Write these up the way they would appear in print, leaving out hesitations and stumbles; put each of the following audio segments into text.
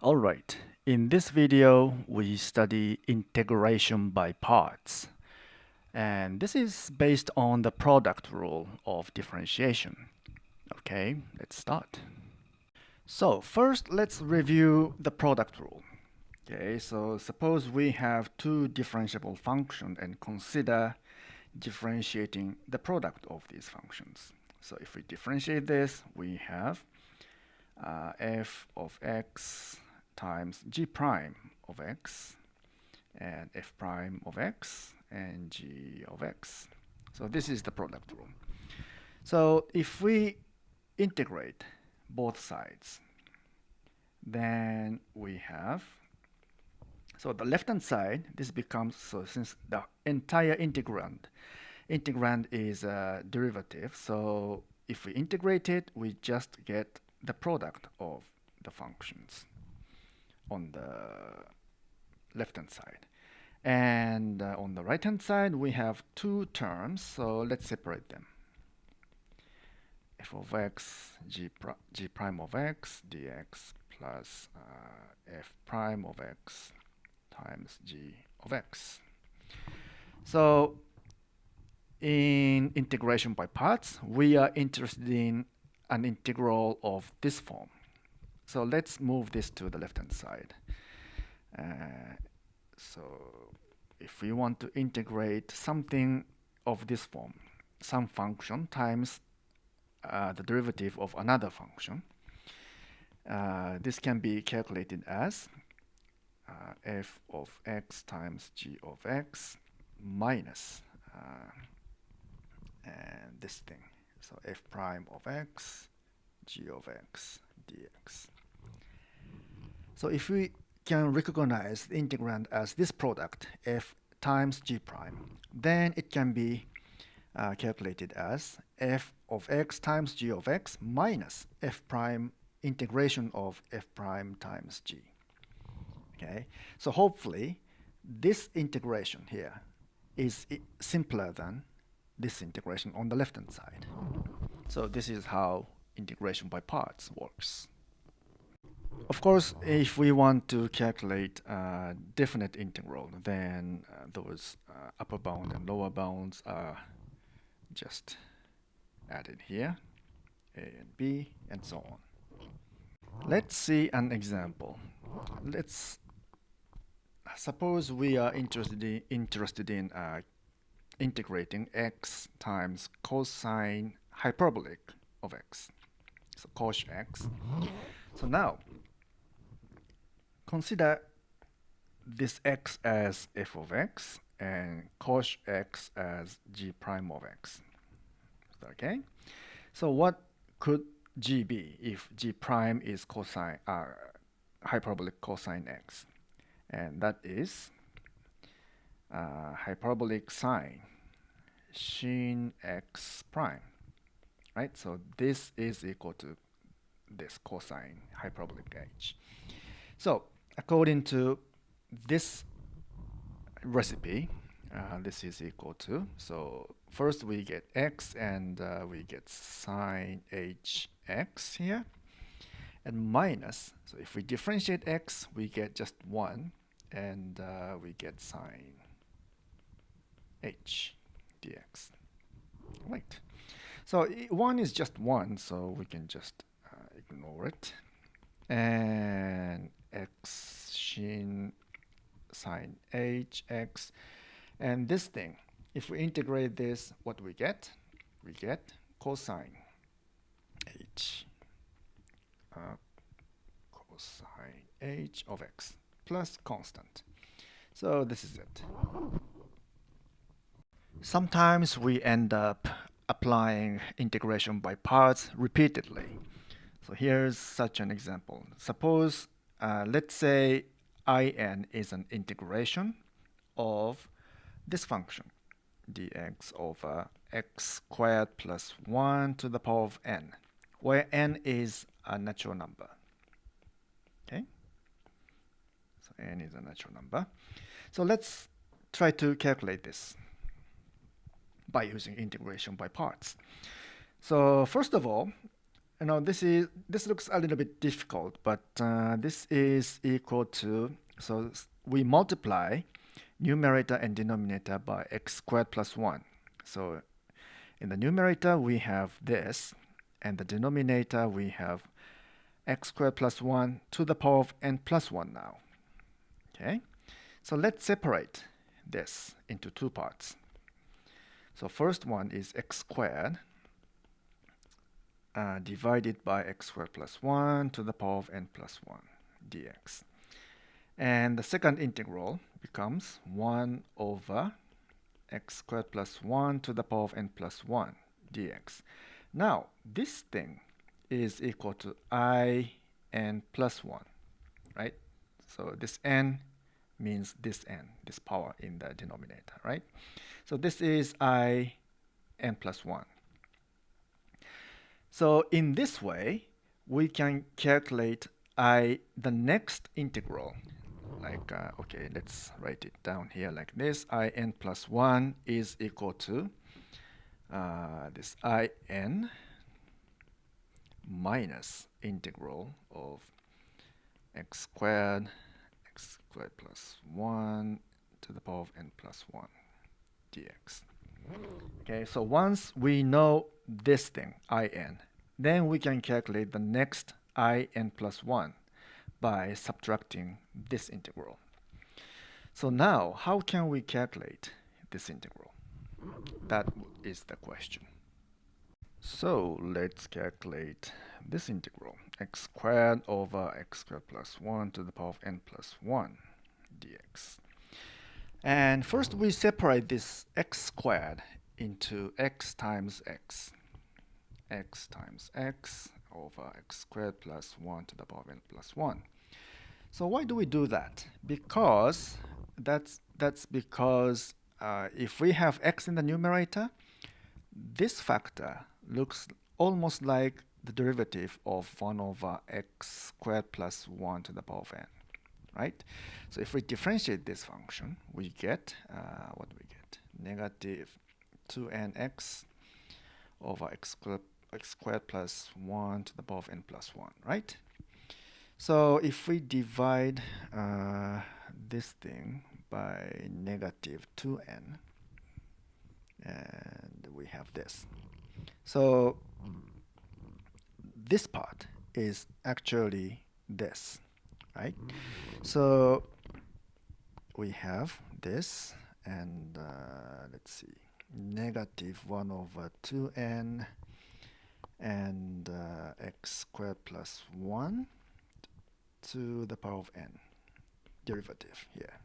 All right, in this video, we study integration by parts. And this is based on the product rule of differentiation. Okay, let's start. So first, let's review the product rule. Okay, so suppose we have two differentiable functions and consider differentiating the product of these functions. So if we differentiate this, we have f of x times g prime of x and f prime of x and g of x. So this is the product rule. So if we integrate both sides, then we have, so the left hand side, this becomes, so since the entire integrand is a derivative, so if we integrate it, we just get the product of the functions on the left hand side. And on the right hand side, we have two terms, so let's separate them. F of x, g prime of x dx plus f prime of x times g of x. So in integration by parts, we are interested in an integral of this form. So let's move this to the left hand side. So if we want to integrate something of this form, some function times the derivative of another function, this can be calculated as f of x times g of x minus and this thing. So f prime of x, g of x dx. So if we can recognize the integrand as this product, f times g prime, then it can be calculated as f of x times g of x minus f prime integration of f prime times g. Okay, so hopefully this integration here is simpler than this integration on the left hand side. So this is how integration by parts works. Of course, if we want to calculate a definite integral, then those upper bound and lower bounds are just added here, a and b, and so on. Let's see an example. Let's suppose we are interested in integrating x times cosine hyperbolic of x, so cos x. So now consider this x as f of x and cos x as g prime of x. Okay, so what could g be if g prime is cosine hyperbolic cosine x? And that is hyperbolic sine sin x prime, right? So this is equal to this cosine hyperbolic h. So according to this recipe, this is equal to, so first we get x and we get sine hx here, and minus, so if we differentiate x, we get just 1, and we get sine h dx. Right. So 1 is just 1, so we can just ignore it. And x sin sine hx, and this thing, if we integrate this, what we get? We get cosine h cosine h of x plus constant. So this is it. Sometimes we end up applying integration by parts repeatedly. So here's such an example. Suppose, let's say in is an integration of this function, dx over x squared plus 1 to the power of n, where n is a natural number. Okay? So n is a natural number. So let's try to calculate this by using integration by parts. So first of all, this looks a little bit difficult, but this is equal to, so we multiply numerator and denominator by x squared plus 1. So in the numerator we have this, and the denominator we have x squared plus 1 to the power of n plus 1 now. Okay, so let's separate this into two parts. So first one is x squared divided by x squared plus 1 to the power of n plus 1 dx. And the second integral becomes 1 over x squared plus 1 to the power of n plus 1 dx. Now, this thing is equal to I n plus 1, right? So this n means this n, this power in the denominator, right? So this is I n plus 1. So in this way, we can calculate the next integral. Like, okay, let's write it down here like this. I n plus 1 is equal to this I n minus integral of x squared plus 1 to the power of n plus 1 dx. Okay, so once we know this thing, I n, then we can calculate the next I n plus 1 by subtracting this integral. So now, how can we calculate this integral? That is the question. So let's calculate this integral, x squared over x squared plus 1 to the power of n plus 1 dx. And first we separate this x squared into x times x times x over x squared plus 1 to the power of n plus 1. So why do we do that? Because that's because if we have x in the numerator, this factor looks almost like the derivative of 1 over x squared plus 1 to the power of n, right? So if we differentiate this function, we get, what do we get? Negative 2nx over x squared plus 1 to the power of n plus 1, right? So if we divide this thing by negative 2n, and we have this. So this part is actually this, right? So we have this, and let's see, negative 1 over 2n and x squared plus 1 to the power of n, derivative here.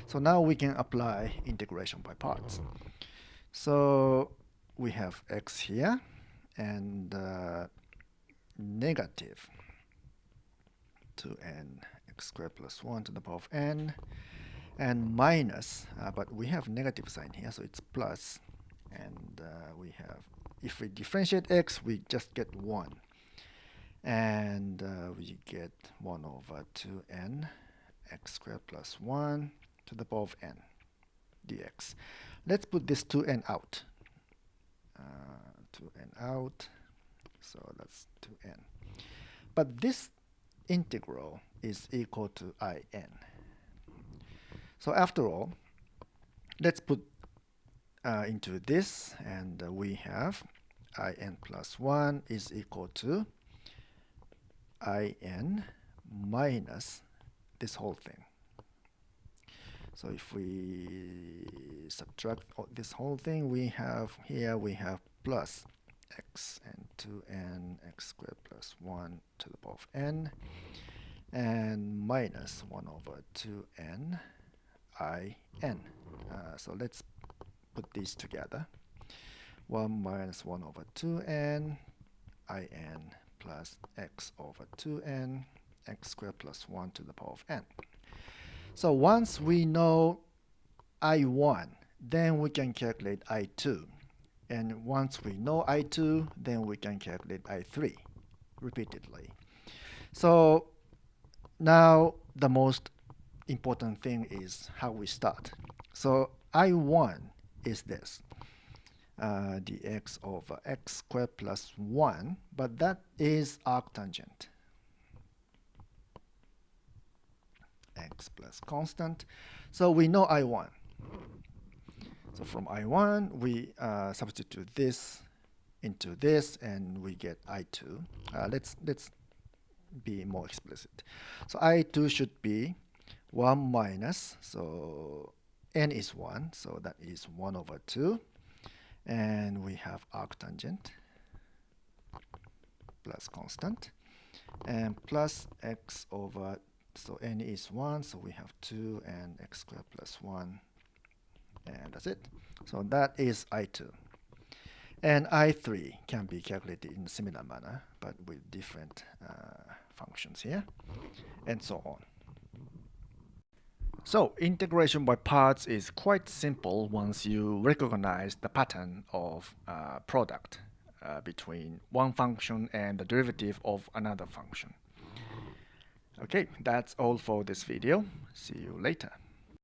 So now we can apply integration by parts. So we have x here, and negative 2n x squared plus 1 to the power of n, and minus, but we have negative sign here, so it's plus, and we have, if we differentiate x, we just get 1, and we get 1 over 2n x squared plus 1 to the power of n dx. Let's put this 2n out. 2n out, so that's 2n. But this integral is equal to in. So after all, let's put into this, and we have in plus 1 is equal to in minus this whole thing. So if we subtract this whole thing, we have here, we have plus x and 2n x squared plus 1 to the power of n, and minus 1 over 2n in. So let's put these together. 1 minus 1 over 2n in plus x over 2n x squared plus 1 to the power of n. So once we know I1, then we can calculate I2. And once we know I2, then we can calculate I3 repeatedly. So now the most important thing is how we start. So I1 is this. dx over x squared plus 1, but that is arctangent. X plus constant. So we know I1. So from I1, we substitute this into this, and we get I2. Let's be more explicit. So I2 should be 1 minus, so n is 1, so that is 1 over 2. And we have arctangent plus constant, and plus x over, so n is 1, so we have 2, and x squared plus 1, and that's it. So that is I2. And I3 can be calculated in a similar manner, but with different functions here, and so on. So integration by parts is quite simple once you recognize the pattern of product between one function and the derivative of another function. Okay, that's all for this video. See you later.